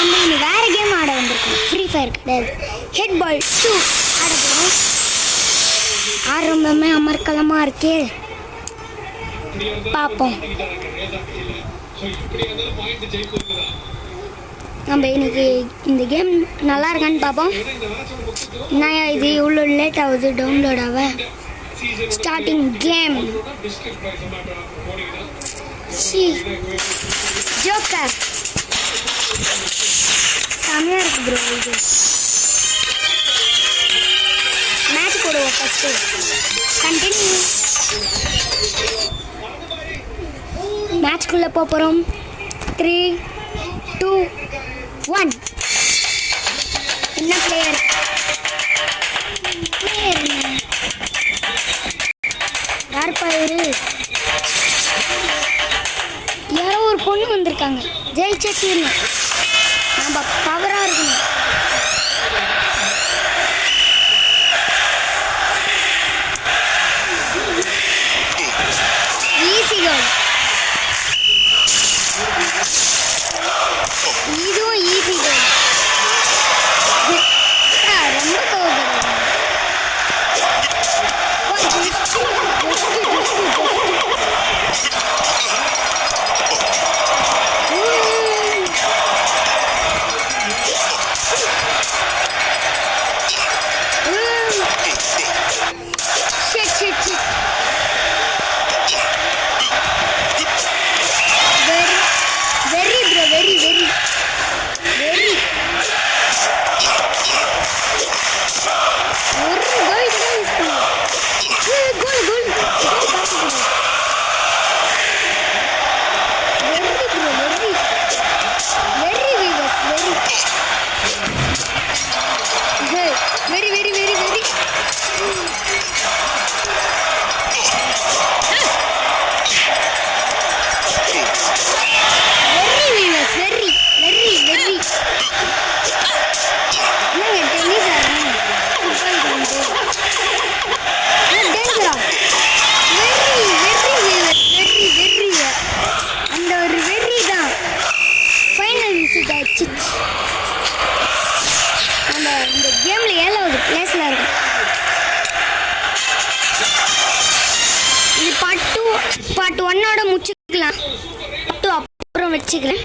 நம்ம இனி வேறு கேம் ஆட வந்திருக்கோம். ஃப்ரீ ஃபயர் கிடையாது, ஹெட் பால் 2 ஆட போகிறோம். ஆரம்பமே அமர்க்கலமாக இருக்கே, பார்ப்போம். நம்ம இன்னைக்கு இந்த கேம் நல்லா இருக்கான்னு பார்ப்போம். என்ன இது இவ்வளோ லேட் ஆகுது டவுன்லோட் ஆக? Starting game. ஜோக்கர் செம்மையாக இருக்கு ப்ரோ. இது மேட்ச் போடுவோம் ஃபஸ்ட்டு. கண்டினியூ. மேட்ச்குள்ளே போகிறோம். 3, 2, 1. என்ன பிளேயர் யாருப்பா இவரு? யாரோ ஒரு பொண்ணு வந்திருக்காங்க. ஜெயிச்சே தீரணும், நம்ம பவராக இருக்கணும். ஈஸி கோல். இதுவும் ஈஸி கோல். ரொம்ப கோவம். இந்த கேம்ல 7வது பிளேஸ்ல இருக்கும். இது பார்ட் 1ஓட முடிச்சுக்கலாம். அப்புறம் வச்சுக்கிறேன்.